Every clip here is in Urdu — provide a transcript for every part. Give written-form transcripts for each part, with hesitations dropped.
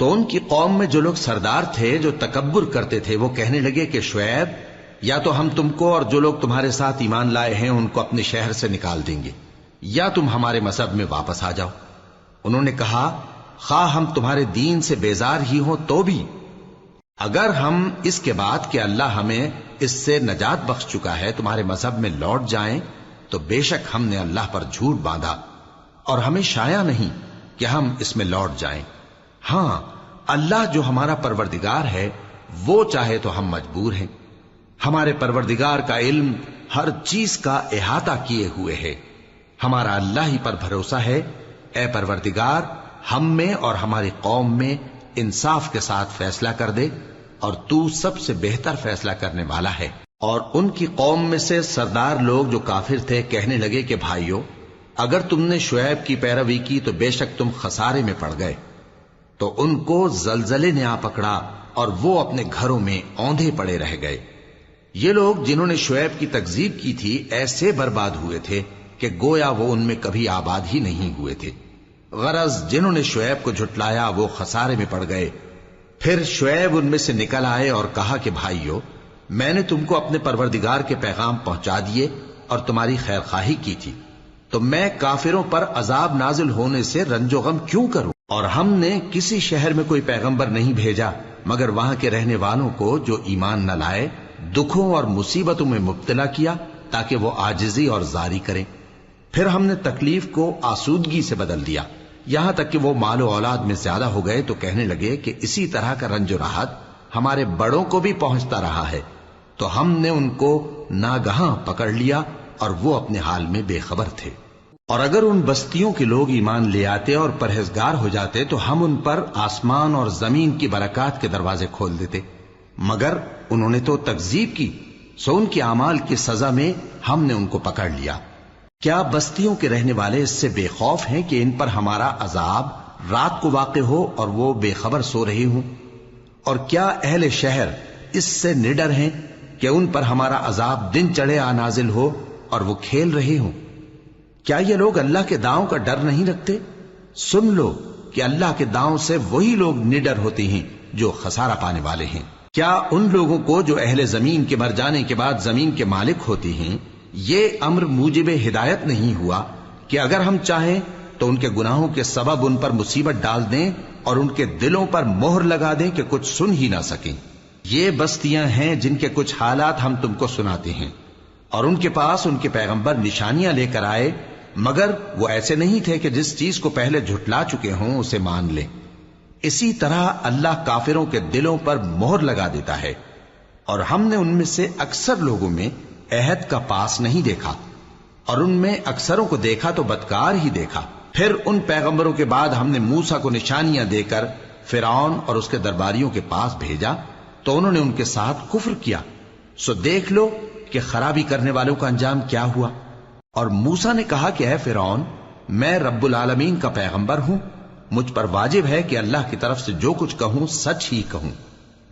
تو ان کی قوم میں جو لوگ سردار تھے جو تکبر کرتے تھے وہ کہنے لگے کہ شعیب، یا تو ہم تم کو اور جو لوگ تمہارے ساتھ ایمان لائے ہیں ان کو اپنے شہر سے نکال دیں گے، یا تم ہمارے مذہب میں واپس آ جاؤ۔ انہوں نے کہا خواہ ہم تمہارے دین سے بیزار ہی ہوں تو بھی، اگر ہم اس کے بعد کہ اللہ ہمیں اس سے نجات بخش چکا ہے تمہارے مذہب میں لوٹ جائیں تو بے شک ہم نے اللہ پر جھوٹ باندھا اور ہمیں شایع نہیں کہ ہم اس میں لوٹ جائیں۔ ہاں، اللہ جو ہمارا پروردگار ہے وہ چاہے تو ہم مجبور ہیں، ہمارے پروردگار کا علم ہر چیز کا احاطہ کیے ہوئے ہے، ہمارا اللہ ہی پر بھروسہ ہے۔ اے پروردگار، ہم میں اور ہماری قوم میں انصاف کے ساتھ فیصلہ کر دے، اور تو سب سے بہتر فیصلہ کرنے والا ہے۔ اور ان کی قوم میں سے سردار لوگ جو کافر تھے کہنے لگے کہ بھائیو، اگر تم نے شعیب کی پیروی کی تو بے شک تم خسارے میں پڑ گئے۔ تو ان کو زلزلے نے آ پکڑا اور وہ اپنے گھروں میں اوندھے پڑے رہ گئے۔ یہ لوگ جنہوں نے شعیب کی تکذیب کی تھی ایسے برباد ہوئے تھے کہ گویا وہ ان میں کبھی آباد ہی نہیں ہوئے تھے۔ غرض جنہوں نے شعیب کو جھٹلایا وہ خسارے میں پڑ گئے۔ پھر شعیب ان میں سے نکل آئے اور کہا کہ بھائیو، میں نے تم کو اپنے پروردگار کے پیغام پہنچا دیے اور تمہاری خیر خواہی کی تھی، تو میں کافروں پر عذاب نازل ہونے سے رنج و غم کیوں کروں؟ اور ہم نے کسی شہر میں کوئی پیغمبر نہیں بھیجا مگر وہاں کے رہنے والوں کو جو ایمان نہ لائے دکھوں اور مصیبتوں میں مبتلا کیا تاکہ وہ عاجزی اور زاری کریں۔ پھر ہم نے تکلیف کو آسودگی سے بدل دیا، یہاں تک کہ وہ مال و اولاد میں زیادہ ہو گئے تو کہنے لگے کہ اسی طرح کا رنج و راحت ہمارے بڑوں کو بھی پہنچتا رہا ہے، تو ہم نے ان کو ناگہاں پکڑ لیا اور وہ اپنے حال میں بے خبر تھے۔ اور اگر ان بستیوں کے لوگ ایمان لے آتے اور پرہیزگار ہو جاتے تو ہم ان پر آسمان اور زمین کی برکات کے دروازے کھول دیتے، مگر انہوں نے تو تکذیب کی، سو ان کے اعمال کی سزا میں ہم نے ان کو پکڑ لیا۔ کیا بستیوں کے رہنے والے اس سے بے خوف ہیں کہ ان پر ہمارا عذاب رات کو واقع ہو اور وہ بے خبر سو رہے ہوں؟ اور کیا اہل شہر اس سے نڈر ہیں کہ ان پر ہمارا عذاب دن چڑھے آ نازل ہو اور وہ کھیل رہے ہوں؟ کیا یہ لوگ اللہ کے داؤں کا ڈر نہیں رکھتے؟ سن لو کہ اللہ کے داؤں سے وہی لوگ نڈر ہوتے ہیں جو خسارہ پانے والے ہیں۔ کیا ان لوگوں کو جو اہل زمین کے مر جانے کے بعد زمین کے مالک ہوتے ہیں یہ امر موجب ہدایت نہیں ہوا کہ اگر ہم چاہیں تو ان کے گناہوں کے سبب ان پر مصیبت ڈال دیں اور ان کے دلوں پر مہر لگا دیں کہ کچھ سن ہی نہ سکیں؟ یہ بستیاں ہیں جن کے کچھ حالات ہم تم کو سناتے ہیں، اور ان کے پاس ان کے پیغمبر نشانیاں لے کر آئے، مگر وہ ایسے نہیں تھے کہ جس چیز کو پہلے جھٹلا چکے ہوں اسے مان لیں۔ اسی طرح اللہ کافروں کے دلوں پر مہر لگا دیتا ہے، اور ہم نے ان میں سے اکثر لوگوں میں عہد کا پاس نہیں دیکھا، اور ان میں اکثروں کو دیکھا تو بدکار ہی دیکھا۔ پھر ان پیغمبروں کے بعد ہم نے موسیٰ کو نشانیاں دے کر فرعون اور اس کے درباریوں کے پاس بھیجا تو انہوں نے ان کے ساتھ کفر کیا، سو دیکھ لو کہ خرابی کرنے والوں کا انجام کیا ہوا۔ اور موسیٰ نے کہا کہ اے فرعون، میں رب العالمین کا پیغمبر ہوں، مجھ پر واجب ہے کہ اللہ کی طرف سے جو کچھ کہوں سچ ہی کہوں۔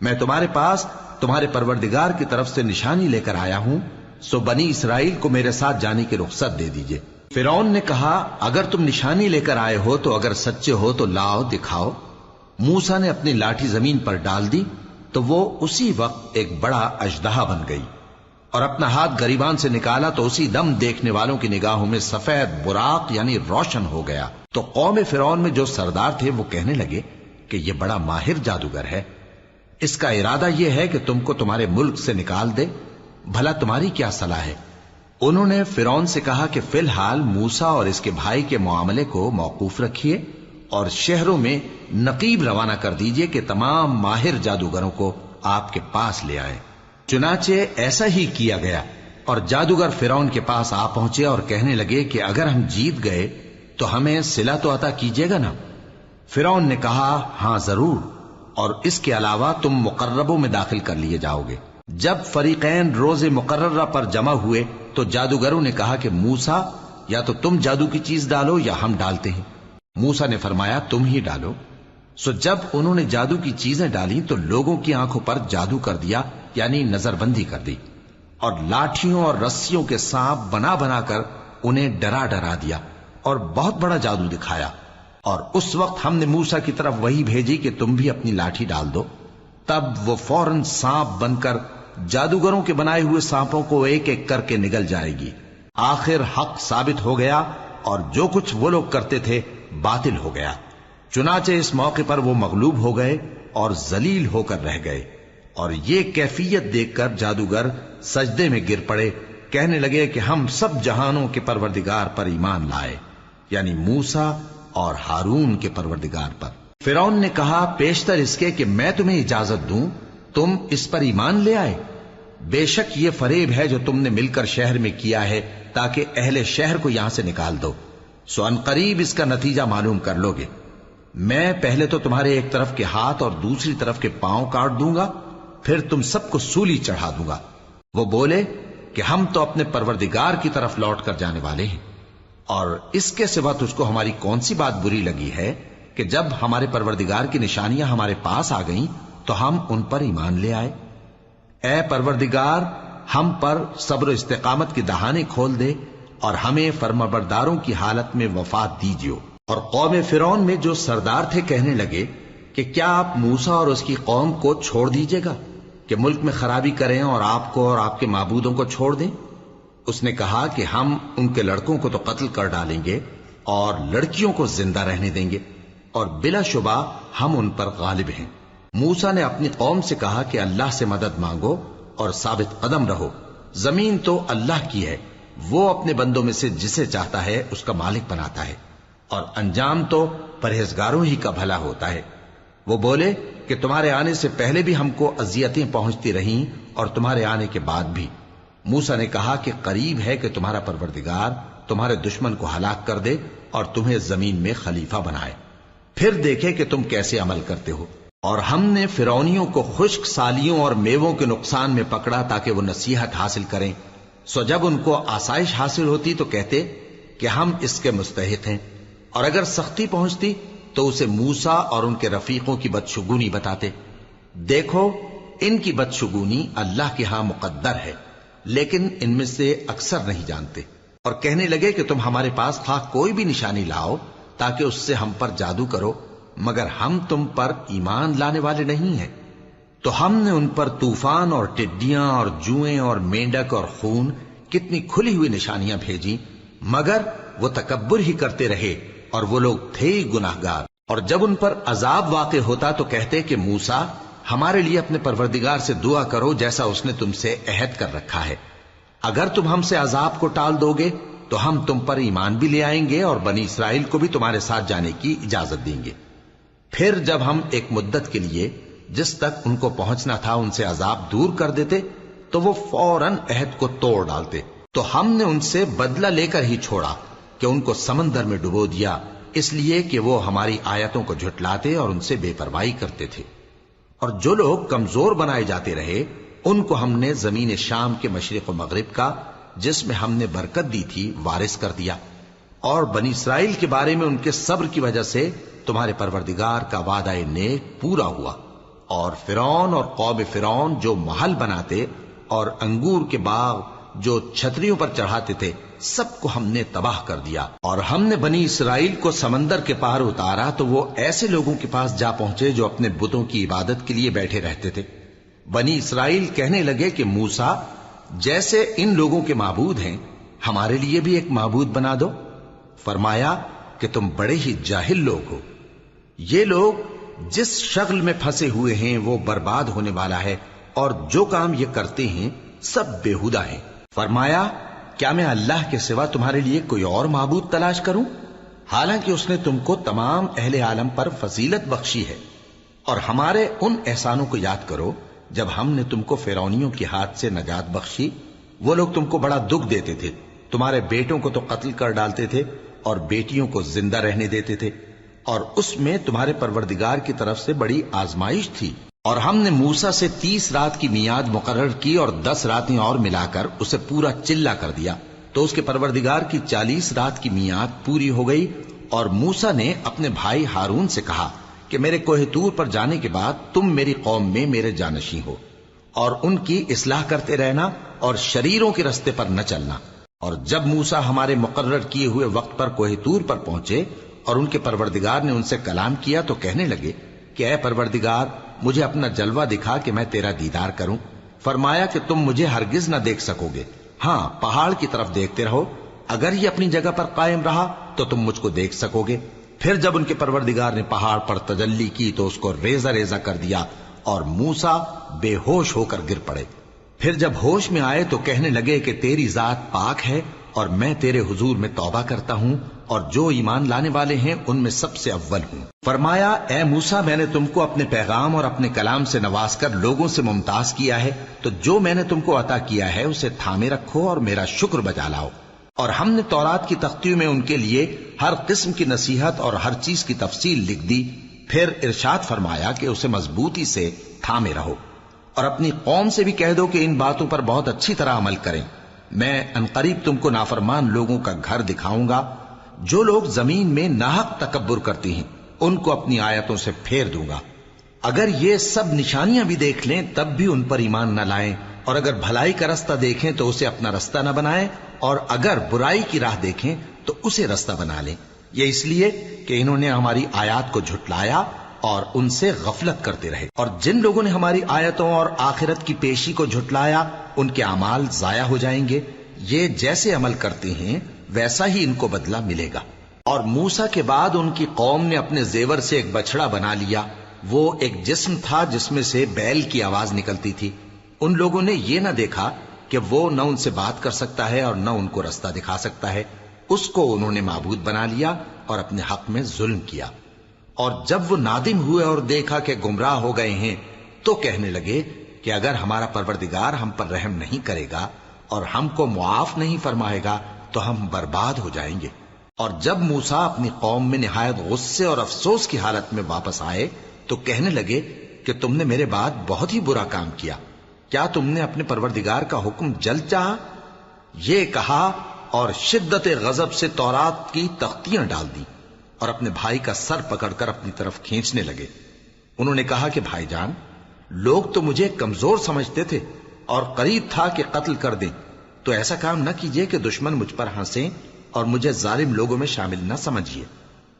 میں تمہارے پاس تمہارے پروردگار کی طرف سے نشانی لے کر آیا ہوں، سو بنی اسرائیل کو میرے ساتھ جانے کی رخصت دے دیجئے۔ فرعون نے کہا اگر تم نشانی لے کر آئے ہو تو اگر سچے ہو تو لاؤ دکھاؤ۔ موسیٰ نے اپنی لاٹھی زمین پر ڈال دی تو وہ اسی وقت ایک بڑا اژدہا بن گئی، اور اپنا ہاتھ گریبان سے نکالا تو اسی دم دیکھنے والوں کی نگاہوں میں سفید براق یعنی روشن ہو گیا۔ تو قوم فرعون میں جو سردار تھے وہ کہنے لگے کہ یہ بڑا ماہر جادوگر ہے، اس کا ارادہ یہ ہے کہ تم کو تمہارے ملک سے نکال دے، بھلا تمہاری کیا صلاح ہے؟ انہوں نے فرعون سے کہا کہ فی الحال موسیٰ اور اس کے بھائی کے معاملے کو موقوف رکھیے اور شہروں میں نقیب روانہ کر دیجئے کہ تمام ماہر جادوگروں کو آپ کے پاس لے آئیں۔ چنانچہ ایسا ہی کیا گیا، اور جادوگر فرعون کے پاس آ پہنچے اور کہنے لگے کہ اگر ہم جیت گئے تو ہمیں صلہ تو عطا کیجیے گا نا؟ فرعون نے کہا ہاں ضرور، اور اس کے علاوہ تم مقربوں میں داخل کر لیے جاؤ گے۔ جب فریقین روز مقررہ پر جمع ہوئے تو جادوگروں نے کہا کہ موسیٰ یا تو تم جادو کی چیز ڈالو یا ہم ڈالتے ہیں۔ موسیٰ نے فرمایا تم ہی ڈالو۔ سو جب انہوں نے جادو کی چیزیں ڈالی تو لوگوں کی آنکھوں پر جادو کر دیا، یعنی نظر بندی کر دی، اور لاٹھیوں اور رسیوں کے سانپ بنا بنا کر انہیں ڈرا ڈرا دیا اور بہت بڑا جادو دکھایا۔ اور اس وقت ہم نے موسیٰ کی طرف وہی بھیجی کہ تم بھی اپنی لاٹھی ڈال دو، تب وہ فوراً سانپ بن کر جادوگروں کے بنائے ہوئے سانپوں کو ایک ایک کر کے نگل جائے گی۔ آخر حق ثابت ہو گیا اور جو کچھ وہ لوگ کرتے تھے باطل ہو گیا۔ چنانچہ اس موقع پر وہ مغلوب ہو گئے اور ذلیل ہو کر رہ گئے، اور یہ کیفیت دیکھ کر جادوگر سجدے میں گر پڑے، کہنے لگے کہ ہم سب جہانوں کے پروردگار پر ایمان لائے، یعنی موسیٰ اور ہارون کے پروردگار پر۔ فرعون نے کہا پیشتر اس کے کہ میں تمہیں اجازت دوں تم اس پر ایمان لے آئے، بے شک یہ فریب ہے جو تم نے مل کر شہر میں کیا ہے تاکہ اہل شہر کو یہاں سے نکال دو، سو ان قریب اس کا نتیجہ معلوم کر لو گے۔ میں پہلے تو تمہارے ایک طرف کے ہاتھ اور دوسری طرف کے پاؤں کاٹ دوں گا، پھر تم سب کو سولی چڑھا دوں گا۔ وہ بولے کہ ہم تو اپنے پروردگار کی طرف لوٹ کر جانے والے ہیں، اور اس کے سوا تجھ کو ہماری کون سی بات بری لگی ہے کہ جب ہمارے پروردگار کی نشانیاں ہمارے پاس آ گئیں تو ہم ان پر ایمان لے آئے۔ اے پروردگار، ہم پر صبر و استقامت کی دہانے کھول دے اور ہمیں فرمانبرداروں کی حالت میں وفات دیجیو۔ اور قوم فرعون میں جو سردار تھے کہنے لگے کہ کیا آپ موسیٰ اور اس کی قوم کو چھوڑ دیجیے گا کہ ملک میں خرابی کریں اور آپ کو اور آپ کے معبودوں کو چھوڑ دیں؟ اس نے کہا کہ ہم ان کے لڑکوں کو تو قتل کر ڈالیں گے اور لڑکیوں کو زندہ رہنے دیں گے، اور بلا شبہ ہم ان پر غالب ہیں۔ موسیٰ نے اپنی قوم سے کہا کہ اللہ سے مدد مانگو اور ثابت قدم رہو، زمین تو اللہ کی ہے، وہ اپنے بندوں میں سے جسے چاہتا ہے اس کا مالک بناتا ہے، اور انجام تو پرہیزگاروں ہی کا بھلا ہوتا ہے۔ وہ بولے کہ تمہارے آنے سے پہلے بھی ہم کو اذیتیں پہنچتی رہیں اور تمہارے آنے کے بعد بھی۔ موسیٰ نے کہا کہ قریب ہے کہ تمہارا پروردگار تمہارے دشمن کو ہلاک کر دے اور تمہیں زمین میں خلیفہ بنائے، پھر دیکھے کہ تم کیسے عمل کرتے ہو۔ اور ہم نے فرعونیوں کو خشک سالیوں اور میووں کے نقصان میں پکڑا تاکہ وہ نصیحت حاصل کریں، سو جب ان کو آسائش حاصل ہوتی تو کہتے کہ ہم اس کے مستحق ہیں، اور اگر سختی پہنچتی تو اسے موسیٰ اور ان کے رفیقوں کی بدشگونی بتاتے۔ دیکھو ان کی بدشگونی اللہ کے ہاں مقدر ہے، لیکن ان میں سے اکثر نہیں جانتے۔ اور کہنے لگے کہ تم ہمارے پاس خواہ کوئی بھی نشانی لاؤ تاکہ اس سے ہم پر جادو کرو، مگر ہم تم پر ایمان لانے والے نہیں ہیں۔ تو ہم نے ان پر طوفان اور ٹڈیاں اور جوئیں اور مینڈک اور خون کتنی کھلی ہوئی نشانیاں بھیجی، مگر وہ تکبر ہی کرتے رہے اور وہ لوگ تھے ہی گناہگار۔ اور جب ان پر عذاب واقع ہوتا تو کہتے کہ موسیٰ ہمارے لیے اپنے پروردگار سے دعا کرو جیسا اس نے تم سے عہد کر رکھا ہے، اگر تم ہم سے عذاب کو ٹال دو گے تو ہم تم پر ایمان بھی لے آئیں گے اور بنی اسرائیل کو بھی تمہارے ساتھ جانے کی اجازت دیں گے۔ پھر جب ہم ایک مدت کے لیے جس تک ان کو پہنچنا تھا ان سے عذاب دور کر دیتے تو وہ فوراً عہد کو توڑ ڈالتے، تو ہم نے ان سے بدلہ لے کر ہی چھوڑا کہ ان کو سمندر میں ڈبو دیا، اس لیے کہ وہ ہماری آیتوں کو جھٹلاتے اور ان سے بے پرواہی کرتے تھے۔ اور جو لوگ کمزور بنائے جاتے رہے ان کو ہم نے زمین شام کے مشرق و مغرب کا جس میں ہم نے برکت دی تھی وارث کر دیا، اور بنی اسرائیل کے بارے میں ان کے صبر کی وجہ سے تمہارے پروردگار کا وعدہ نیک پورا ہوا۔ اور فرعون اور قوم فرعون جو محل بناتے اور انگور کے باغ جو چھتریوں پر چڑھاتے تھے سب کو ہم نے تباہ کر دیا۔ اور ہم نے بنی اسرائیل کو سمندر کے پار اتارا تو وہ ایسے لوگوں کے پاس جا پہنچے جو اپنے بتوں کی عبادت کے لیے بیٹھے رہتے تھے۔ بنی اسرائیل کہنے لگے کہ موسیٰ جیسے ان لوگوں کے معبود ہیں ہمارے لیے بھی ایک معبود بنا دو۔ فرمایا کہ تم بڑے ہی جاہل لوگ ہو، یہ لوگ جس شغل میں پھنسے ہوئے ہیں وہ برباد ہونے والا ہے، اور جو کام یہ کرتے ہیں سب بےہودہ ہیں۔ فرمایا کیا میں اللہ کے سوا تمہارے لیے کوئی اور معبود تلاش کروں، حالانکہ اس نے تم کو تمام اہل عالم پر فضیلت بخشی ہے۔ اور ہمارے ان احسانوں کو یاد کرو جب ہم نے تم کو فرعونیوں کے ہاتھ سے نجات بخشی، وہ لوگ تم کو بڑا دکھ دیتے تھے، تمہارے بیٹوں کو تو قتل کر ڈالتے تھے اور بیٹیوں کو زندہ رہنے دیتے تھے، اور اس میں تمہارے پروردگار کی طرف سے بڑی آزمائش تھی۔ اور ہم نے موسیٰ سے 30 رات کی میعاد مقرر کی اور 10 راتیں اور ملا کر اسے پورا چلہ کر دیا، تو اس کے پروردگار کی 40 رات کی میعاد پوری ہو گئی۔ اور موسیٰ نے اپنے بھائی ہارون سے کہا کہ میرے کوہ طور پر جانے کے بعد تم میری قوم میں میرے جانشین ہو، اور ان کی اصلاح کرتے رہنا اور شریروں کے رستے پر نہ چلنا۔ اور جب موسیٰ ہمارے مقرر کیے ہوئے وقت پر کوہ طور پر پہنچے اور ان کے پروردگار نے ان سے کلام کیا تو کہنے لگے کہ اے پروردگار مجھے اپنا جلوہ دکھا کہ میں تیرا دیدار کروں۔ فرمایا کہ تم مجھے ہرگز نہ دیکھ سکو گے، ہاں پہاڑ کی طرف دیکھتے رہو، اگر یہ اپنی جگہ پر قائم رہا تو تم مجھ کو دیکھ سکو گے۔ پھر جب ان کے پروردگار نے پہاڑ پر تجلی کی تو اس کو ریزہ ریزہ کر دیا اور موسیٰ بے ہوش ہو کر گر پڑے۔ پھر جب ہوش میں آئے تو کہنے لگے کہ تیری ذات پاک ہے اور میں تیرے حضور میں توبہ کرتا ہوں اور جو ایمان لانے والے ہیں ان میں سب سے اول ہوں۔ فرمایا اے موسیٰ میں نے تم کو اپنے پیغام اور اپنے کلام سے نواز کر لوگوں سے ممتاز کیا ہے، تو جو میں نے تم کو عطا کیا ہے اسے تھامے رکھو اور میرا شکر بجا لاؤ۔ اور ہم نے تورات کی تختیوں میں ان کے لیے ہر قسم کی نصیحت اور ہر چیز کی تفصیل لکھ دی۔ پھر ارشاد فرمایا کہ اسے مضبوطی سے تھامے رہو اور اپنی قوم سے بھی کہہ دو کہ ان باتوں پر بہت اچھی طرح عمل کریں۔ میں انقریب تم کو نافرمان لوگوں کا گھر دکھاؤں گا، جو لوگ زمین میں ناحق تکبر کرتی ہیں ان کو اپنی آیتوں سے پھیر دوں گا۔ اگر یہ سب نشانیاں بھی دیکھ لیں تب بھی ان پر ایمان نہ لائیں، اور اگر بھلائی کا رستہ دیکھیں تو اسے اپنا رستہ نہ بنائیں، اور اگر برائی کی راہ دیکھیں تو اسے رستہ بنا لیں۔ یہ اس لیے کہ انہوں نے ہماری آیات کو جھٹلایا اور ان سے غفلت کرتے رہے، اور جن لوگوں نے ہماری آیتوں اور آخرت کی پیشی کو جھٹلایا ان کے اعمال ضائع ہو جائیں گے۔ یہ جیسے عمل کرتے ہیں ویسا ہی ان کو بدلہ ملے گا۔ اور موسیٰ کے بعد ان کی قوم نے اپنے زیور سے ایک بچڑا بنا لیا، وہ ایک جسم تھا جس میں سے بیل کی آواز نکلتی تھی۔ ان لوگوں نے یہ نہ دیکھا کہ وہ نہ ان سے بات کر سکتا ہے اور نہ ان کو رستہ دکھا سکتا ہے، اس کو انہوں نے معبود بنا لیا اور اپنے حق میں ظلم کیا۔ اور جب وہ نادم ہوئے اور دیکھا کہ گمراہ ہو گئے ہیں تو کہنے لگے کہ اگر ہمارا پروردگار ہم پر رحم نہیں کرے گا اور ہم کو معاف نہیں فرمائے گا تو ہم برباد ہو جائیں گے۔ اور جب موسیٰ اپنی قوم میں نہایت غصے اور افسوس کی حالت میں واپس آئے تو کہنے لگے کہ تم نے میرے بعد بہت ہی برا کام کیا، کیا تم نے اپنے پروردگار کا حکم جلد چاہا؟ یہ کہا اور شدت غضب سے تورات کی تختیاں ڈال دی اور اپنے بھائی کا سر پکڑ کر اپنی طرف کھینچنے لگے۔ انہوں نے کہا کہ بھائی جان، لوگ تو مجھے کمزور سمجھتے تھے اور قریب تھا کہ قتل کر دیں، تو ایسا کام نہ کیجیے کہ دشمن مجھ پر ہنسیں اور مجھے ظالم لوگوں میں شامل نہ سمجھیے۔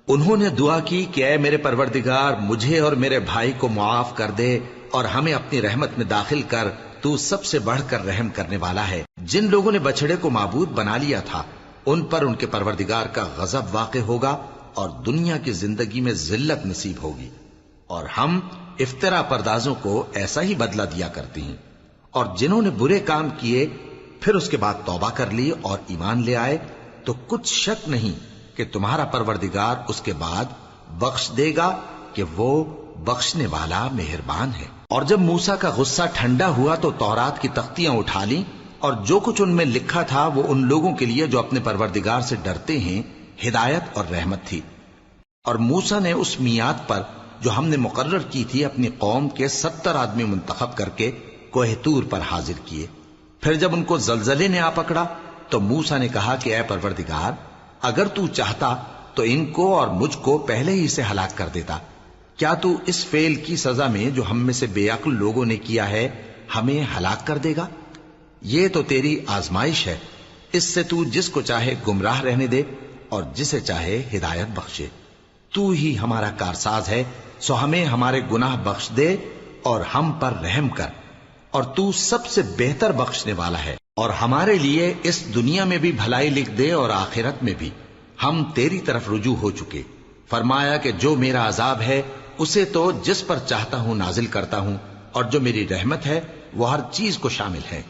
انہوں نے دعا کی کہ اے میرے پروردگار مجھے اور میرے بھائی کو معاف کر دے اور ہمیں اپنی رحمت میں داخل کر، تو سب سے بڑھ کر رحم کرنے والا ہے۔ جن لوگوں نے بچڑے کو معبود بنا لیا تھا ان پر ان کے پروردگار کا غضب واقع ہوگا اور دنیا کی زندگی میں ذلت نصیب ہوگی، اور ہم افترا پردازوں کو ایسا ہی بدلہ دیا کرتے ہیں۔ اور جنہوں نے برے کام کیے پھر اس کے بعد توبہ کر لی اور ایمان لے آئے تو کچھ شک نہیں کہ تمہارا پروردگار اس کے بعد بخش دے گا کہ وہ بخشنے والا مہربان ہے۔ اور جب موسیٰ کا غصہ ٹھنڈا ہوا تو تورات کی تختیاں اٹھا لیں، اور جو کچھ ان میں لکھا تھا وہ ان لوگوں کے لیے جو اپنے پروردگار سے ڈرتے ہیں ہدایت اور رحمت تھی۔ اور موسیٰ نے اس میعاد پر جو ہم نے مقرر کی تھی اپنی قوم کے 70 آدمی منتخب کر کے کوہ طور پر حاضر کیے۔ پھر جب ان کو زلزلے نے آ پکڑا تو موسیٰ نے کہا کہ اے پروردگار اگر تو چاہتا تو ان کو اور مجھ کو پہلے ہی سے ہلاک کر دیتا، کیا تو اس فعل کی سزا میں جو ہم میں سے بے عقل لوگوں نے کیا ہے ہمیں ہلاک کر دے گا؟ یہ تو تیری آزمائش ہے، اس سے تو جس کو چاہے گمراہ رہنے دے اور جسے چاہے ہدایت بخشے۔ تو ہی ہمارا کارساز ہے، سو ہمیں ہمارے گناہ بخش دے اور ہم پر رحم کر، اور تو سب سے بہتر بخشنے والا ہے، اور ہمارے لیے اس دنیا میں بھی بھلائی لکھ دے اور آخرت میں بھی، ہم تیری طرف رجوع ہو چکے۔ فرمایا کہ جو میرا عذاب ہے اسے تو جس پر چاہتا ہوں نازل کرتا ہوں، اور جو میری رحمت ہے وہ ہر چیز کو شامل ہے۔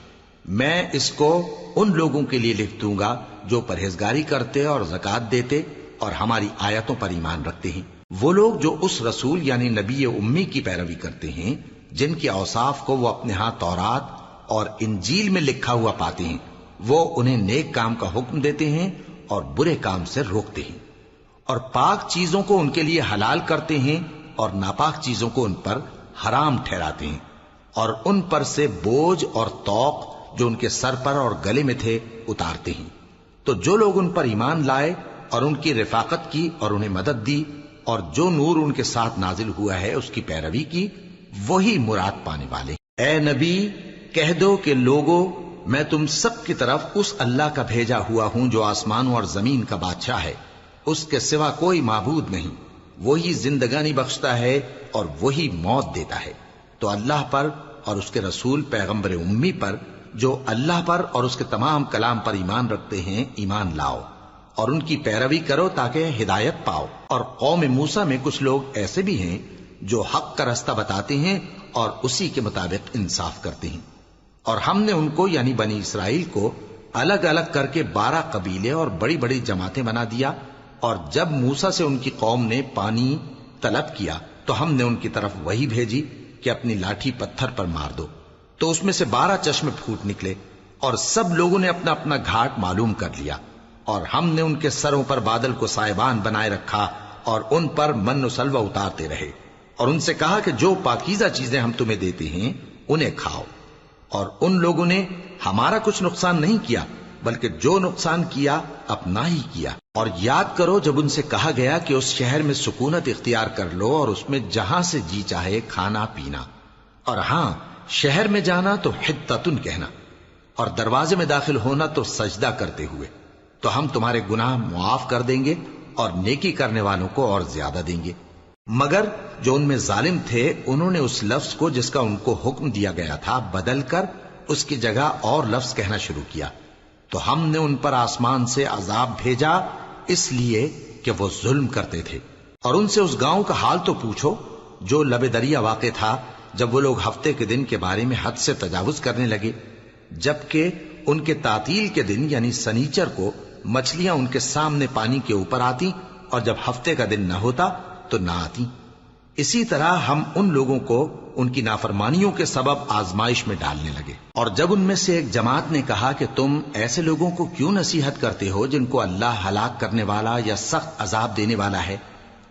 میں اس کو ان لوگوں کے لیے لکھ دوں گا جو پرہیزگاری کرتے اور زکوٰۃ دیتے اور ہماری آیتوں پر ایمان رکھتے ہیں، وہ لوگ جو اس رسول یعنی نبی امی کی پیروی کرتے ہیں جن کے اوصاف کو وہ اپنے ہاں تورات اور انجیل میں لکھا ہوا پاتے ہیں، وہ انہیں نیک کام کا حکم دیتے ہیں اور برے کام سے روکتے ہیں، اور پاک چیزوں کو ان کے لیے حلال کرتے ہیں اور ناپاک چیزوں کو ان پر حرام ٹھہراتے ہیں، اور ان پر سے بوجھ اور طوق جو ان کے سر پر اور گلے میں تھے اتارتے ہیں۔ تو جو لوگ ان پر ایمان لائے اور ان کی رفاقت کی اور انہیں مدد دی اور جو نور ان کے ساتھ نازل ہوا ہے اس کی پیروی کی، وہی مراد پانے والے۔ اے نبی کہہ دو کہ لوگوں میں تم سب کی طرف اس اللہ کا بھیجا ہوا ہوں جو آسمانوں اور زمین کا بادشاہ ہے، اس کے سوا کوئی معبود نہیں، وہی زندگانی بخشتا ہے اور وہی موت دیتا ہے۔ تو اللہ پر اور اس کے رسول پیغمبر امی پر، جو اللہ پر اور اس کے تمام کلام پر ایمان رکھتے ہیں، ایمان لاؤ اور ان کی پیروی کرو تاکہ ہدایت پاؤ۔ اور قوم موسیٰ میں کچھ لوگ ایسے بھی ہیں جو حق کا رستہ بتاتے ہیں اور اسی کے مطابق انصاف کرتے ہیں۔ اور ہم نے ان کو یعنی بنی اسرائیل کو الگ الگ کر کے 12 قبیلے اور بڑی بڑی جماعتیں بنا دیا، اور جب موسیٰ سے ان کی قوم نے پانی طلب کیا تو ہم نے ان کی طرف وہی بھیجی کہ اپنی لاٹھی پتھر پر مار دو، تو اس میں سے 12 چشمے پھوٹ نکلے، اور سب لوگوں نے اپنا اپنا گھاٹ معلوم کر لیا۔ اور ہم نے ان کے سروں پر بادل کو سائبان بنائے رکھا اور ان پر من و سلوہ اتارتے رہے، اور ان سے کہا کہ جو پاکیزہ چیزیں ہم تمہیں دیتے ہیں انہیں کھاؤ۔ اور ان لوگوں نے ہمارا کچھ نقصان نہیں کیا، بلکہ جو نقصان کیا اپنا ہی کیا۔ اور یاد کرو جب ان سے کہا گیا کہ اس شہر میں سکونت اختیار کر لو اور اس میں جہاں سے جی چاہے کھانا پینا، اور ہاں شہر میں جانا تو حتتن کہنا، اور دروازے میں داخل ہونا تو سجدہ کرتے ہوئے، تو ہم تمہارے گناہ معاف کر دیں گے اور نیکی کرنے والوں کو اور زیادہ دیں گے۔ مگر جو ان میں ظالم تھے انہوں نے اس لفظ کو جس کا ان کو حکم دیا گیا تھا بدل کر اس کی جگہ اور لفظ کہنا شروع کیا، تو ہم نے ان پر آسمان سے عذاب بھیجا اس لیے کہ وہ ظلم کرتے تھے۔ اور ان سے اس گاؤں کا حال تو پوچھو جو لب دریا واقع تھا، جب وہ لوگ ہفتے کے دن کے بارے میں حد سے تجاوز کرنے لگے، جبکہ ان کے تعطیل کے دن یعنی سنیچر کو مچھلیاں ان کے سامنے پانی کے اوپر آتی، اور جب ہفتے کا دن نہ ہوتا تو نہ آتی۔ اسی طرح ہم ان لوگوں کو ان کی نافرمانیوں کے سبب آزمائش میں ڈالنے لگے۔ اور جب ان میں سے ایک جماعت نے کہا کہ تم ایسے لوگوں کو کیوں نصیحت کرتے ہو جن کو اللہ ہلاک کرنے والا یا سخت عذاب دینے والا ہے،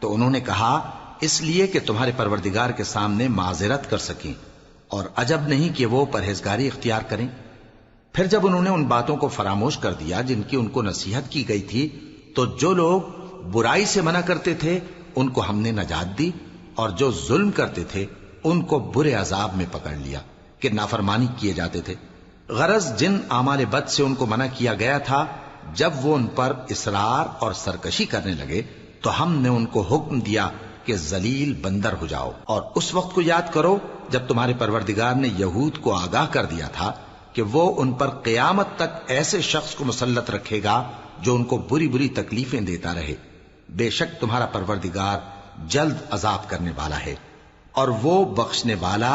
تو انہوں نے کہا اس لیے کہ تمہارے پروردگار کے سامنے معذرت کر سکیں، اور عجب نہیں کہ وہ پرہیزگاری اختیار کریں۔ پھر جب انہوں نے ان باتوں کو فراموش کر دیا جن کی ان کو نصیحت کی گئی تھی، تو جو لوگ برائی سے منع کرتے تھے ان کو ہم نے نجات دی، اور جو ظلم کرتے تھے ان کو برے عذاب میں پکڑ لیا کہ نافرمانی کیے جاتے تھے۔ غرض جن اعمال بد سے ان کو منع کیا گیا تھا، جب وہ ان پر اصرار اور سرکشی کرنے لگے تو ہم نے ان کو حکم دیا کہ ذلیل بندر ہو جاؤ۔ اور اس وقت کو یاد کرو جب تمہارے پروردگار نے یہود کو آگاہ کر دیا تھا کہ وہ ان پر قیامت تک ایسے شخص کو مسلط رکھے گا جو ان کو بری بری تکلیفیں دیتا رہے۔ بے شک تمہارا پروردگار جلد عذاب کرنے والا ہے، اور وہ بخشنے والا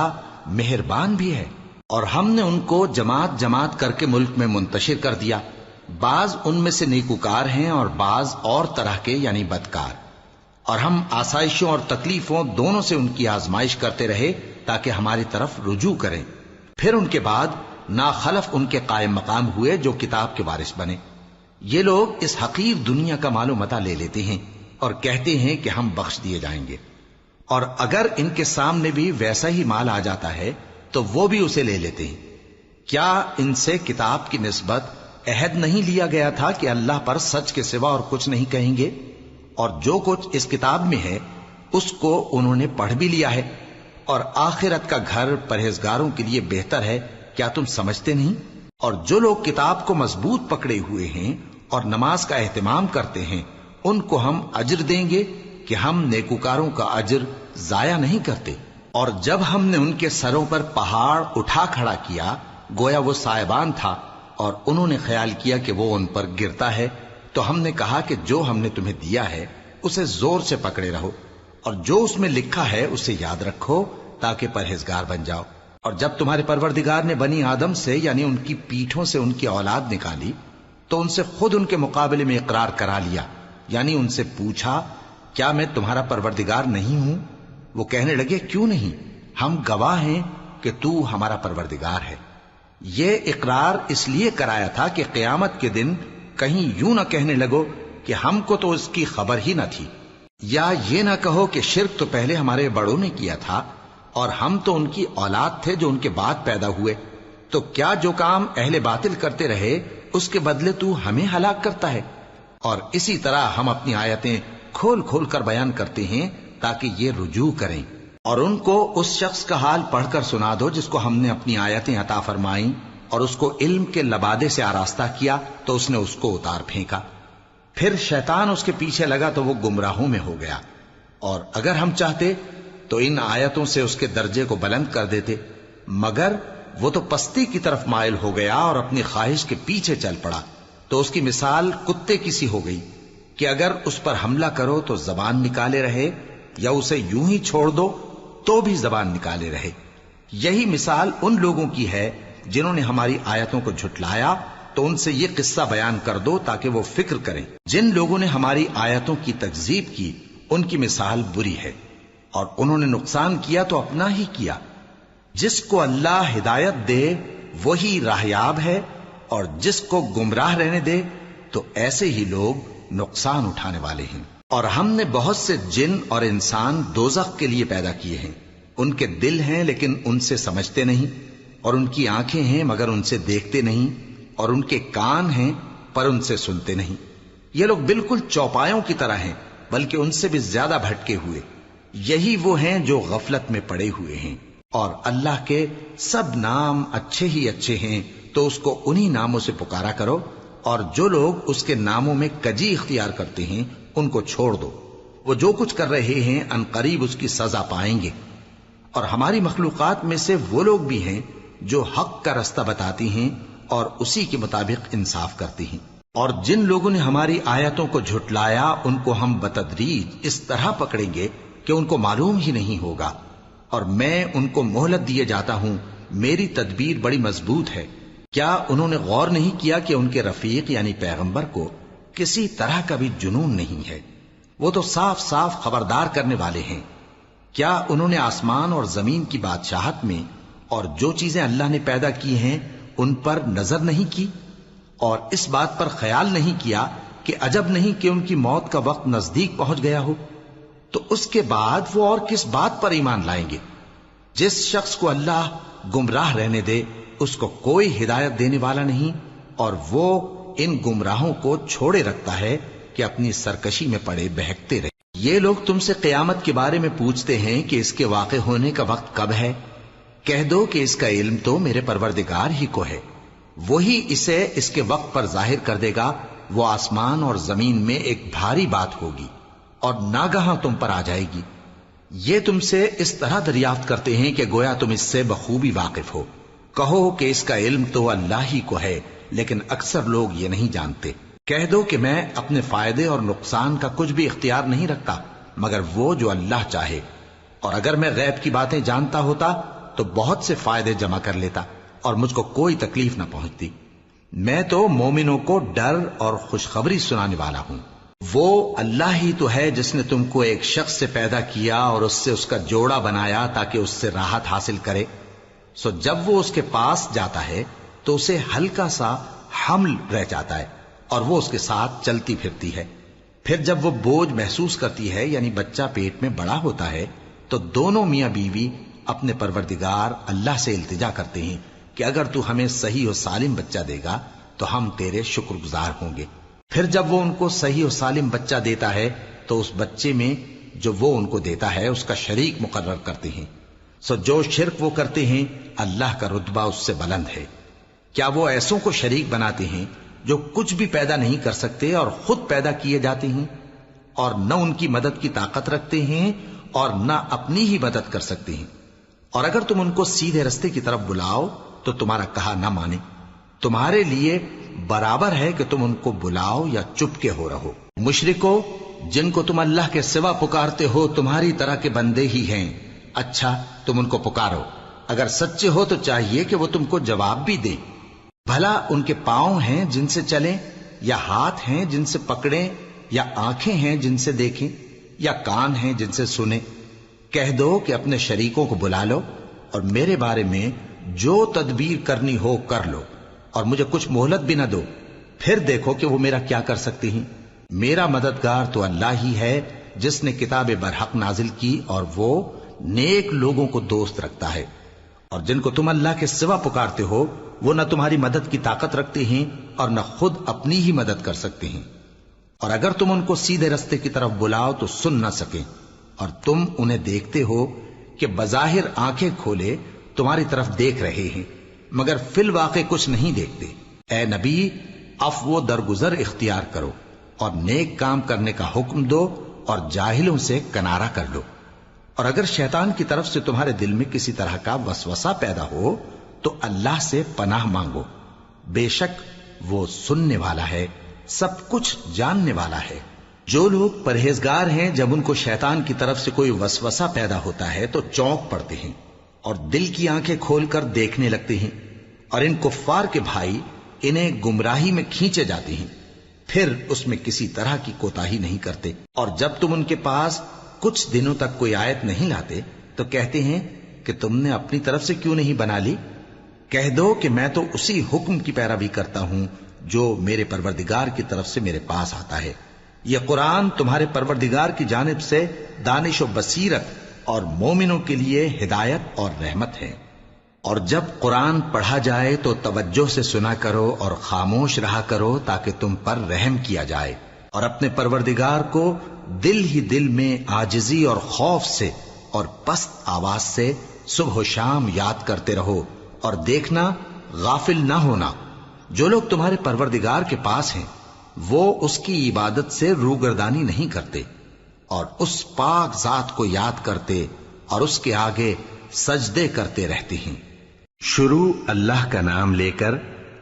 مہربان بھی ہے۔ اور ہم نے ان کو جماعت جماعت کر کے ملک میں منتشر کر دیا، بعض ان میں سے نیکوکار ہیں اور بعض اور طرح کے یعنی بدکار۔ اور ہم آسائشوں اور تکلیفوں دونوں سے ان کی آزمائش کرتے رہے تاکہ ہماری طرف رجوع کریں۔ پھر ان کے بعد ناخلف ان کے قائم مقام ہوئے جو کتاب کے وارث بنے۔ یہ لوگ اس حقیر دنیا کا مال و متاع لے لیتے ہیں اور کہتے ہیں کہ ہم بخش دیے جائیں گے، اور اگر ان کے سامنے بھی ویسا ہی مال آ جاتا ہے تو وہ بھی اسے لے لیتے ہیں۔ کیا ان سے کتاب کی نسبت عہد نہیں لیا گیا تھا کہ اللہ پر سچ کے سوا اور کچھ نہیں کہیں گے؟ اور جو کچھ اس کتاب میں ہے اس کو انہوں نے پڑھ بھی لیا ہے، اور آخرت کا گھر پرہیزگاروں کے لیے بہتر ہے، کیا تم سمجھتے نہیں؟ اور جو لوگ کتاب کو مضبوط پکڑے ہوئے ہیں اور نماز کا اہتمام کرتے ہیں ان کو ہم اجر دیں گے کہ ہم نیکوکاروں کا اجر ضائع نہیں کرتے۔ اور جب ہم نے ان کے سروں پر پہاڑ اٹھا کھڑا کیا گویا وہ سائبان تھا، اور انہوں نے خیال کیا کہ وہ ان پر گرتا ہے، تو ہم نے کہا کہ جو ہم نے تمہیں دیا ہے اسے زور سے پکڑے رہو، اور جو اس میں لکھا ہے اسے یاد رکھو تاکہ پرہیزگار بن جاؤ۔ اور جب تمہارے پروردگار نے بنی آدم سے یعنی ان کی پیٹھوں سے ان کی اولاد نکالی تو ان سے خود ان کے مقابلے میں اقرار کرا لیا، یعنی ان سے پوچھا کیا میں تمہارا پروردگار نہیں ہوں؟ وہ کہنے لگے کیوں نہیں، ہم گواہ ہیں کہ تو ہمارا پروردگار ہے۔ یہ اقرار اس لیے کرایا تھا کہ قیامت کے دن کہیں یوں نہ کہنے لگو کہ ہم کو تو اس کی خبر ہی نہ تھی، یا یہ نہ کہو کہ شرک تو پہلے ہمارے بڑوں نے کیا تھا اور ہم تو ان کی اولاد تھے جو ان کے بعد پیدا ہوئے، تو کیا جو کام اہل باطل کرتے رہے اس کے بدلے تو ہمیں ہلاک کرتا ہے؟ اور اسی طرح ہم اپنی آیتیں کھول کھول کر بیان کرتے ہیں تاکہ یہ رجوع کریں۔ اور ان کو اس شخص کا حال پڑھ کر سنا دو جس کو ہم نے اپنی آیتیں عطا فرمائیں اور اس کو علم کے لبادے سے آراستہ کیا تو اس نے اس کو اتار پھینکا۔ پھر شیطان اس کے پیچھے لگا تو وہ گمراہوں میں ہو گیا، اور اگر ہم چاہتے تو ان آیتوں سے اس کے درجے کو بلند کر دیتے، مگر وہ تو پستی کی طرف مائل ہو گیا اور اپنی خواہش کے پیچھے چل پڑا، تو اس کی مثال کتے کی سی ہو گئی کہ اگر اس پر حملہ کرو تو زبان نکالے رہے، یا اسے یوں ہی چھوڑ دو تو بھی زبان نکالے رہے۔ یہی مثال ان لوگوں کی ہے جنہوں نے ہماری آیتوں کو جھٹلایا، تو ان سے یہ قصہ بیان کر دو تاکہ وہ فکر کریں۔ جن لوگوں نے ہماری آیتوں کی تکذیب کی ان کی مثال بری ہے، اور انہوں نے نقصان کیا تو اپنا ہی کیا۔ جس کو اللہ ہدایت دے وہی راہیاب ہے، اور جس کو گمراہ رہنے دے تو ایسے ہی لوگ نقصان اٹھانے والے ہیں۔ اور ہم نے بہت سے جن اور انسان دوزخ کے لیے پیدا کیے ہیں، ان کے دل ہیں لیکن ان سے سمجھتے نہیں، اور ان کی آنکھیں ہیں مگر ان سے دیکھتے نہیں، اور ان کے کان ہیں پر ان سے سنتے نہیں۔ یہ لوگ بالکل چوپایوں کی طرح ہیں، بلکہ ان سے بھی زیادہ بھٹکے ہوئے۔ یہی وہ ہیں جو غفلت میں پڑے ہوئے ہیں۔ اور اللہ کے سب نام اچھے ہی اچھے ہیں، تو اس کو انہی ناموں سے پکارا کرو، اور جو لوگ اس کے ناموں میں کجی اختیار کرتے ہیں ان کو چھوڑ دو۔ وہ جو کچھ کر رہے ہیں ان قریب اس کی سزا پائیں گے۔ اور ہماری مخلوقات میں سے وہ لوگ بھی ہیں جو حق کا رستہ بتاتی ہیں اور اسی کے مطابق انصاف کرتی ہیں۔ اور جن لوگوں نے ہماری آیتوں کو جھٹلایا ان کو ہم بتدریج اس طرح پکڑیں گے کہ ان کو معلوم ہی نہیں ہوگا، اور میں ان کو مہلت دیے جاتا ہوں، میری تدبیر بڑی مضبوط ہے۔ کیا انہوں نے غور نہیں کیا کہ ان کے رفیق یعنی پیغمبر کو کسی طرح کا بھی جنون نہیں ہے؟ وہ تو صاف صاف خبردار کرنے والے ہیں۔ کیا انہوں نے آسمان اور زمین کی بادشاہت میں اور جو چیزیں اللہ نے پیدا کی ہیں ان پر نظر نہیں کی، اور اس بات پر خیال نہیں کیا کہ عجب نہیں کہ ان کی موت کا وقت نزدیک پہنچ گیا ہو؟ تو اس کے بعد وہ اور کس بات پر ایمان لائیں گے؟ جس شخص کو اللہ گمراہ رہنے دے اس کو کوئی ہدایت دینے والا نہیں، اور وہ ان گمراہوں کو چھوڑے رکھتا ہے کہ اپنی سرکشی میں پڑے بہکتے رہے۔ یہ لوگ تم سے قیامت کے بارے میں پوچھتے ہیں کہ اس کے واقع ہونے کا وقت کب ہے؟ کہہ دو کہ اس کا علم تو میرے پروردگار ہی کو ہے، وہی اسے اس کے وقت پر ظاہر کر دے گا۔ وہ آسمان اور زمین میں ایک بھاری بات ہوگی اور ناگہاں تم پر آ جائے گی۔ یہ تم سے اس طرح دریافت کرتے ہیں کہ گویا تم اس سے بخوبی واقف ہو۔ کہو کہ اس کا علم تو اللہ ہی کو ہے، لیکن اکثر لوگ یہ نہیں جانتے۔ کہہ دو کہ میں اپنے فائدے اور نقصان کا کچھ بھی اختیار نہیں رکھتا مگر وہ جو اللہ چاہے، اور اگر میں غیب کی باتیں جانتا ہوتا تو بہت سے فائدے جمع کر لیتا اور مجھ کو کوئی تکلیف نہ پہنچتی۔ میں تو مومنوں کو ڈر اور خوشخبری سنانے والا ہوں۔ وہ اللہ ہی تو ہے جس نے تم کو ایک شخص سے پیدا کیا اور اس سے اس کا جوڑا بنایا تاکہ اس سے راحت حاصل کرے۔ سو جب وہ اس کے پاس جاتا ہے تو اسے ہلکا سا حمل رہ جاتا ہے اور وہ اس کے ساتھ چلتی پھرتی ہے۔ پھر جب وہ بوجھ محسوس کرتی ہے یعنی بچہ پیٹ میں بڑا ہوتا ہے تو دونوں میاں بیوی اپنے پروردگار اللہ سے التجا کرتے ہیں کہ اگر تو ہمیں صحیح و سالم بچہ دے گا تو ہم تیرے شکر گزار ہوں گے۔ پھر جب وہ ان کو صحیح و سالم بچہ دیتا ہے تو اس بچے میں جو وہ ان کو دیتا ہے اس کا شریک مقرر کرتے ہیں۔ سو جو شرک وہ کرتے ہیں اللہ کا رتبہ اس سے بلند ہے۔ کیا وہ ایسوں کو شریک بناتے ہیں جو کچھ بھی پیدا نہیں کر سکتے اور خود پیدا کیے جاتے ہیں، اور نہ ان کی مدد کی طاقت رکھتے ہیں اور نہ اپنی ہی مدد کر سکتے ہیں؟ اور اگر تم ان کو سیدھے رستے کی طرف بلاؤ تو تمہارا کہا نہ مانے، تمہارے لیے برابر ہے کہ تم ان کو بلاؤ یا چپ کے ہو رہو۔ مشرکو، جن کو تم اللہ کے سوا پکارتے ہو تمہاری طرح کے بندے ہی ہیں، اچھا تم ان کو پکارو، اگر سچے ہو تو چاہیے کہ وہ تم کو جواب بھی دیں۔ بھلا ان کے پاؤں ہیں جن سے چلیں، یا ہاتھ ہیں جن سے پکڑیں، یا آنکھیں ہیں جن سے دیکھیں، یا کان ہیں جن سے سنیں؟ کہہ دو کہ اپنے شریکوں کو بلا لو اور میرے بارے میں جو تدبیر کرنی ہو کر لو، اور مجھے کچھ مہلت بھی نہ دو، پھر دیکھو کہ وہ میرا کیا کر سکتے ہیں۔ میرا مددگار تو اللہ ہی ہے جس نے کتاب برحق نازل کی، اور وہ نیک لوگوں کو دوست رکھتا ہے۔ اور جن کو تم اللہ کے سوا پکارتے ہو وہ نہ تمہاری مدد کی طاقت رکھتے ہیں اور نہ خود اپنی ہی مدد کر سکتے ہیں، اور اگر تم ان کو سیدھے رستے کی طرف بلاؤ تو سن نہ سکیں، اور تم انہیں دیکھتے ہو کہ بظاہر آنکھیں کھولے تمہاری طرف دیکھ رہے ہیں مگر فی الواقع کچھ نہیں دیکھتے۔ اے نبی، عفو و درگزر اختیار کرو اور نیک کام کرنے کا حکم دو اور جاہلوں سے کنارہ کر لو۔ اور اگر شیطان کی طرف سے تمہارے دل میں کسی طرح کا وسوسہ پیدا ہو تو اللہ سے پناہ مانگو، بے شک وہ سننے والا ہے، سب کچھ جاننے والا ہے۔ جو لوگ پرہیزگار ہیں جب ان کو شیطان کی طرف سے کوئی وسوسہ پیدا ہوتا ہے تو چونک پڑتے ہیں اور دل کی آنکھیں کھول کر دیکھنے لگتے ہیں، اور ان کفار کے بھائی انہیں گمراہی میں کھینچے جاتے ہیں، پھر اس میں کسی طرح کی کوتاہی نہیں کرتے۔ اور جب تم ان کے پاس کچھ دنوں تک کوئی آیت نہیں لاتے تو کہتے ہیں کہ تم نے اپنی طرف سے کیوں نہیں بنا لی؟ کہہ دو کہ میں تو اسی حکم کی پیروی کرتا ہوں جو میرے پروردگار کی طرف سے میرے پاس آتا ہے۔ یہ قرآن تمہارے پروردگار کی جانب سے دانش و بصیرت اور مومنوں کے لیے ہدایت اور رحمت ہے۔ اور جب قرآن پڑھا جائے تو توجہ سے سنا کرو اور خاموش رہا کرو تاکہ تم پر رحم کیا جائے، اور اپنے پروردگار کو دل ہی دل میں عاجزی اور خوف سے اور پست آواز سے صبح و شام یاد کرتے رہو، اور دیکھنا غافل نہ ہونا۔ جو لوگ تمہارے پروردگار کے پاس ہیں وہ اس کی عبادت سے روگردانی نہیں کرتے اور اس پاک ذات کو یاد کرتے اور اس کے آگے سجدے کرتے رہتے ہیں۔ شروع اللہ کا نام لے کر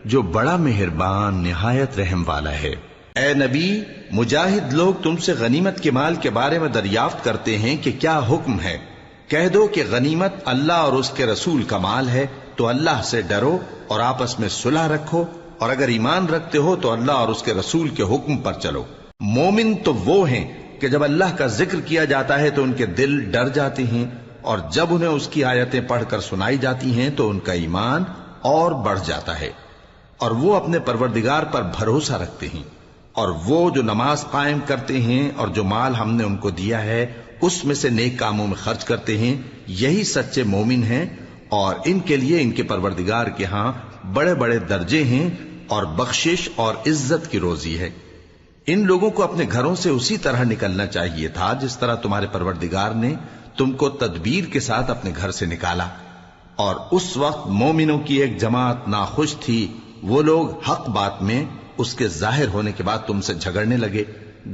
جو بڑا مہربان نہایت رحم والا ہے۔ اے نبی، مجاہد لوگ تم سے غنیمت کے مال کے بارے میں دریافت کرتے ہیں کہ کیا حکم ہے۔ کہہ دو کہ غنیمت اللہ اور اس کے رسول کا مال ہے، تو اللہ سے ڈرو اور آپس میں صلح رکھو، اور اگر ایمان رکھتے ہو تو اللہ اور اس کے رسول کے حکم پر چلو۔ مومن تو وہ ہیں کہ جب اللہ کا ذکر کیا جاتا ہے تو ان کے دل ڈر جاتے ہیں، اور جب انہیں اس کی آیتیں پڑھ کر سنائی جاتی ہیں تو ان کا ایمان اور بڑھ جاتا ہے، اور وہ اپنے پروردگار پر بھروسہ رکھتے ہیں، اور وہ جو نماز قائم کرتے ہیں اور جو مال ہم نے ان کو دیا ہے اس میں سے نیک کاموں میں خرچ کرتے ہیں، یہی سچے مومن ہیں، اور ان کے لیے ان کے پروردگار کے ہاں بڑے بڑے درجے ہیں اور بخشش اور عزت کی روزی ہے۔ ان لوگوں کو اپنے گھروں سے اسی طرح نکلنا چاہیے تھا جس طرح تمہارے پروردگار نے تم کو تدبیر کے ساتھ اپنے گھر سے نکالا، اور اس وقت مومنوں کی ایک جماعت ناخوش تھی، وہ لوگ حق بات میں اس کے ظاہر ہونے کے بعد تم سے جھگڑنے لگے،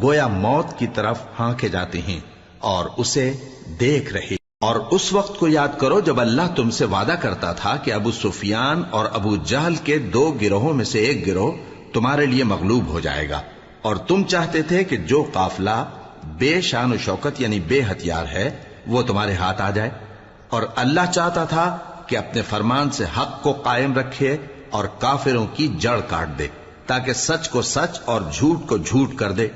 گویا موت کی طرف ہانکے جاتے ہیں اور اسے دیکھ رہے۔ اور اس وقت کو یاد کرو جب اللہ تم سے وعدہ کرتا تھا کہ ابو سفیان اور ابو جہل کے 2 گروہوں میں سے ایک گروہ تمہارے لیے مغلوب ہو جائے گا، اور تم چاہتے تھے کہ جو قافلہ بے شان و شوکت یعنی بے ہتھیار ہے وہ تمہارے ہاتھ آ جائے، اور اللہ چاہتا تھا کہ اپنے فرمان سے حق کو قائم رکھے اور کافروں کی جڑ کاٹ دے، تاکہ سچ کو سچ اور جھوٹ کو جھوٹ کر دے،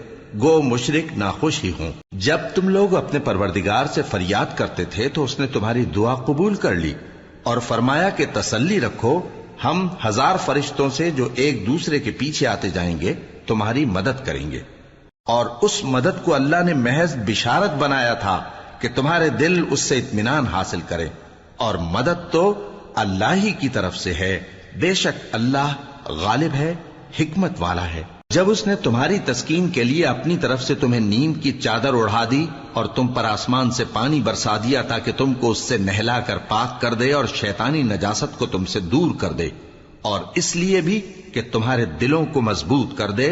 گو مشرک ناخوش ہی ہوں۔ جب تم لوگ اپنے پروردگار سے فریاد کرتے تھے تو اس نے تمہاری دعا قبول کر لی اور فرمایا کہ تسلی رکھو، ہم 1000 فرشتوں سے جو ایک دوسرے کے پیچھے آتے جائیں گے تمہاری مدد کریں گے۔ اور اس مدد کو اللہ نے محض بشارت بنایا تھا کہ تمہارے دل اس سے اطمینان حاصل کرے، اور مدد تو اللہ ہی کی طرف سے ہے، بے شک اللہ غالب ہے، حکمت والا ہے۔ جب اس نے تمہاری تسکین کے لیے اپنی طرف سے تمہیں نیند کی چادر اڑھا دی اور تم پر آسمان سے پانی برسا دیا تاکہ تم کو اس سے نہلا کر پاک کر دے اور شیطانی نجاست کو تم سے دور کر دے، اور اس لیے بھی کہ تمہارے دلوں کو مضبوط کر دے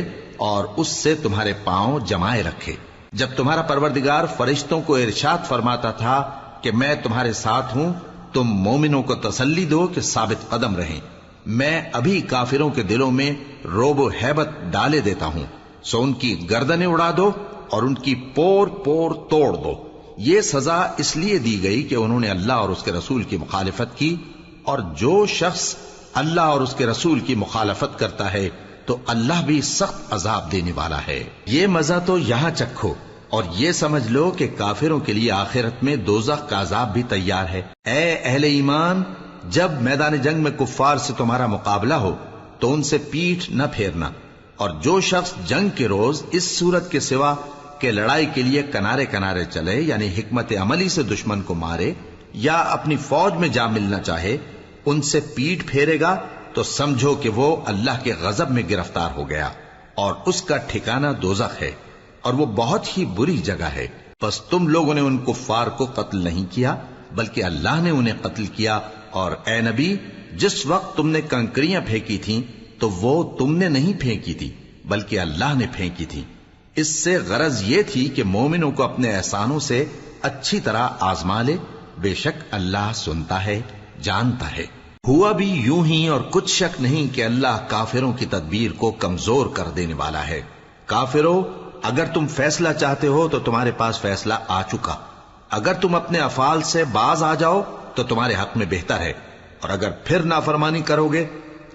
اور اس سے تمہارے پاؤں جمائے رکھے۔ جب تمہارا پروردگار فرشتوں کو ارشاد فرماتا تھا کہ میں تمہارے ساتھ ہوں، تم مومنوں کو تسلی دو کہ ثابت قدم رہیں، میں ابھی کافروں کے دلوں میں روب و ہیبت ڈالے دیتا ہوں، سو ان کی گردنیں اڑا دو اور ان کی پور پور توڑ دو۔ یہ سزا اس لیے دی گئی کہ انہوں نے اللہ اور اس کے رسول کی مخالفت کی، اور جو شخص اللہ اور اس کے رسول کی مخالفت کرتا ہے تو اللہ بھی سخت عذاب دینے والا ہے۔ یہ مزہ تو یہاں چکھو، اور یہ سمجھ لو کہ کافروں کے لیے آخرت میں دوزخ کا عذاب بھی تیار ہے۔ اے اہل ایمان، جب میدان جنگ میں کفار سے تمہارا مقابلہ ہو تو ان سے پیٹھ نہ پھیرنا، اور جو شخص جنگ کے روز اس صورت کے سوا کہ لڑائی کے لیے کنارے کنارے چلے یعنی حکمت عملی سے دشمن کو مارے یا اپنی فوج میں جا ملنا چاہے، ان سے پیٹھ پھیرے گا تو سمجھو کہ وہ اللہ کے غضب میں گرفتار ہو گیا، اور اس کا ٹھکانہ دوزخ ہے، اور وہ بہت ہی بری جگہ ہے۔ پس تم لوگوں نے ان کفار کو قتل نہیں کیا بلکہ اللہ نے انہیں قتل کیا، اور اے نبی، جس وقت تم نے کنکریاں پھینکی تھیں تو وہ تم نے نہیں پھینکی تھی بلکہ اللہ نے پھینکی تھی، اس سے غرض یہ تھی کہ مومنوں کو اپنے احسانوں سے اچھی طرح آزما لے، بے شک اللہ سنتا ہے، جانتا ہے۔ ہوا بھی یوں ہی، اور کچھ شک نہیں کہ اللہ کافروں کی تدبیر کو کمزور کر دینے والا ہے۔ کافروں، اگر تم فیصلہ چاہتے ہو تو تمہارے پاس فیصلہ آ چکا، اگر تم اپنے افعال سے باز آ جاؤ تو تمہارے حق میں بہتر ہے، اور اگر پھر نافرمانی کرو گے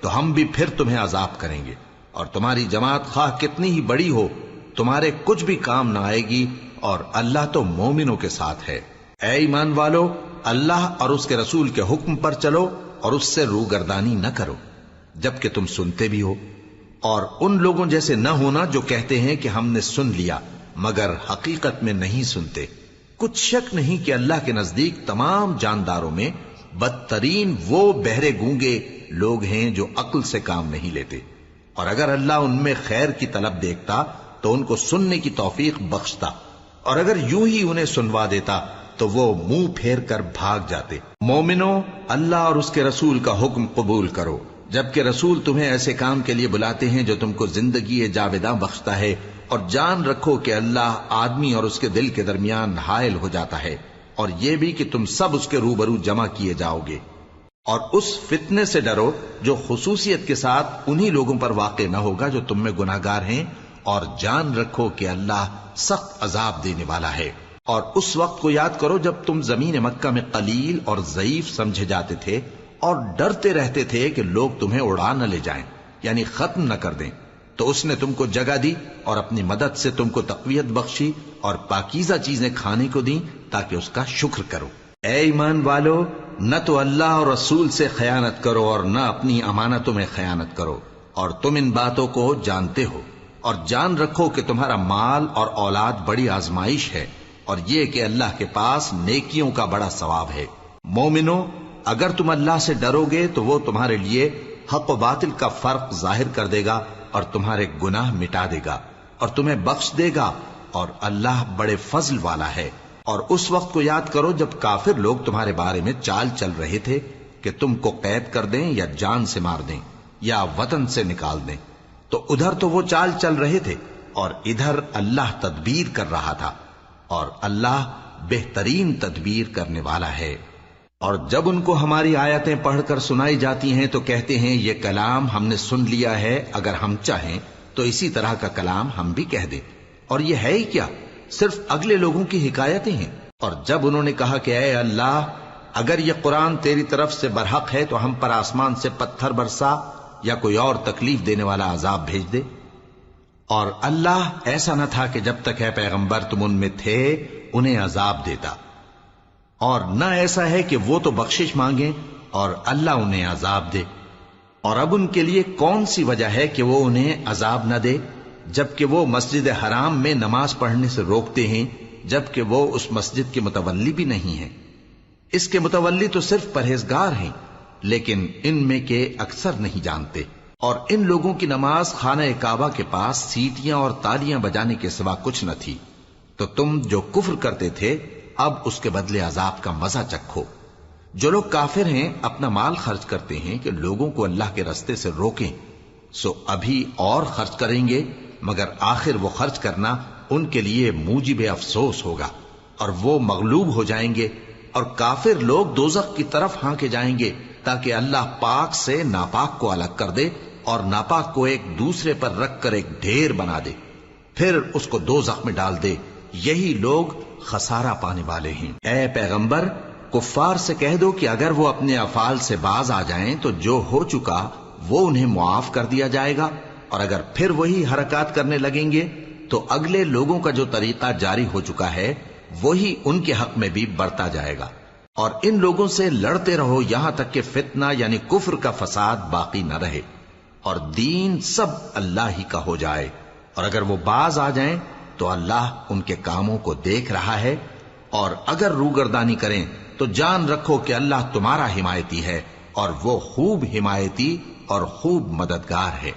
تو ہم بھی پھر تمہیں عذاب کریں گے، اور تمہاری جماعت خواہ کتنی ہی بڑی ہو تمہارے کچھ بھی کام نہ آئے گی، اور اللہ تو مومنوں کے ساتھ ہے۔ اے ایمان والو، اللہ اور اس کے رسول کے حکم پر چلو اور اس سے روگردانی نہ کرو جبکہ تم سنتے بھی ہو، اور ان لوگوں جیسے نہ ہونا جو کہتے ہیں کہ ہم نے سن لیا مگر حقیقت میں نہیں سنتے۔ کچھ شک نہیں کہ اللہ کے نزدیک تمام جانداروں میں بدترین وہ بہرے گونگے لوگ ہیں جو عقل سے کام نہیں لیتے، اور اگر اللہ ان میں خیر کی طلب دیکھتا تو ان کو سننے کی توفیق بخشتا، اور اگر یوں ہی انہیں سنوا دیتا تو وہ منہ پھیر کر بھاگ جاتے۔ مومنوں، اللہ اور اس کے رسول کا حکم قبول کرو، جبکہ رسول تمہیں ایسے کام کے لیے بلاتے ہیں جو تم کو زندگی جاوداں بخشتا ہے، اور جان رکھو کہ اللہ آدمی اور اس کے دل کے درمیان حائل ہو جاتا ہے، اور یہ بھی کہ تم سب اس کے روبرو جمع کیے جاؤ گے۔ اور اس فتنے سے ڈرو جو خصوصیت کے ساتھ انہی لوگوں پر واقع نہ ہوگا جو تم میں گناہ گار ہیں، اور جان رکھو کہ اللہ سخت عذاب دینے والا ہے۔ اور اس وقت کو یاد کرو جب تم زمین مکہ میں قلیل اور ضعیف سمجھے جاتے تھے اور ڈرتے رہتے تھے کہ لوگ تمہیں اڑا نہ لے جائیں، یعنی ختم نہ کر دیں، تو اس نے تم کو جگہ دی اور اپنی مدد سے تم کو تقویت بخشی اور پاکیزہ چیزیں کھانے کو دیں تاکہ اس کا شکر کرو۔ اے ایمان والو، نہ تو اللہ اور رسول سے خیانت کرو اور نہ اپنی امانتوں میں خیانت کرو، اور تم ان باتوں کو جانتے ہو، اور جان رکھو کہ تمہارا مال اور اولاد بڑی آزمائش ہے، اور یہ کہ اللہ کے پاس نیکیوں کا بڑا ثواب ہے۔ مومنو، اگر تم اللہ سے ڈرو گے تو وہ تمہارے لیے حق و باطل کا فرق ظاہر کر دے گا اور تمہارے گناہ مٹا دے گا اور تمہیں بخش دے گا، اور اللہ بڑے فضل والا ہے۔ اور اس وقت کو یاد کرو جب کافر لوگ تمہارے بارے میں چال چل رہے تھے کہ تم کو قید کر دیں یا جان سے مار دیں یا وطن سے نکال دیں، تو ادھر تو وہ چال چل رہے تھے اور ادھر اللہ تدبیر کر رہا تھا، اور اللہ بہترین تدبیر کرنے والا ہے۔ اور جب ان کو ہماری آیتیں پڑھ کر سنائی جاتی ہیں تو کہتے ہیں یہ کلام ہم نے سن لیا ہے، اگر ہم چاہیں تو اسی طرح کا کلام ہم بھی کہہ دیں، اور یہ ہے ہی کیا، صرف اگلے لوگوں کی حکایتیں ہیں۔ اور جب انہوں نے کہا کہ اے اللہ، اگر یہ قرآن تیری طرف سے برحق ہے تو ہم پر آسمان سے پتھر برسا یا کوئی اور تکلیف دینے والا عذاب بھیج دے۔ اور اللہ ایسا نہ تھا کہ جب تک ہے پیغمبر تم ان میں تھے انہیں عذاب دیتا، اور نہ ایسا ہے کہ وہ تو بخشش مانگیں اور اللہ انہیں عذاب دے۔ اور اب ان کے لیے کون سی وجہ ہے کہ وہ انہیں عذاب نہ دے، جبکہ وہ مسجد حرام میں نماز پڑھنے سے روکتے ہیں، جبکہ وہ اس مسجد کے متولی بھی نہیں ہیں۔ اس کے متولی تو صرف پرہیزگار ہیں، لیکن ان میں کے اکثر نہیں جانتے۔ اور ان لوگوں کی نماز خانہ کعبہ کے پاس سیٹیاں اور تالیاں بجانے کے سوا کچھ نہ تھی، تو تم جو کفر کرتے تھے اب اس کے بدلے عذاب کا مزہ چکھو۔ جو لوگ کافر ہیں اپنا مال خرچ کرتے ہیں کہ لوگوں کو اللہ کے رستے سے روکیں، سو ابھی اور خرچ کریں گے، مگر آخر وہ خرچ کرنا ان کے لیے موجب افسوس ہوگا، اور وہ مغلوب ہو جائیں گے، اور کافر لوگ دوزخ کی طرف ہانکے جائیں گے تاکہ اللہ پاک سے ناپاک کو الگ کر دے اور ناپاک کو ایک دوسرے پر رکھ کر ایک ڈھیر بنا دے، پھر اس کو دوزخ میں ڈال دے۔ یہی لوگ خسارہ پانے والے ہیں۔ اے پیغمبر، کفار سے کہہ دو کہ اگر وہ اپنے افعال سے باز آ جائیں تو جو ہو چکا وہ انہیں معاف کر دیا جائے گا، اور اگر پھر وہی حرکات کرنے لگیں گے تو اگلے لوگوں کا جو طریقہ جاری ہو چکا ہے وہی ان کے حق میں بھی برتا جائے گا۔ اور ان لوگوں سے لڑتے رہو یہاں تک کہ فتنہ یعنی کفر کا فساد باقی نہ رہے اور دین سب اللہ ہی کا ہو جائے، اور اگر وہ باز آ جائیں تو اللہ ان کے کاموں کو دیکھ رہا ہے، اور اگر روگردانی کریں تو جان رکھو کہ اللہ تمہارا حمایتی ہے، اور وہ خوب حمایتی اور خوب مددگار ہے۔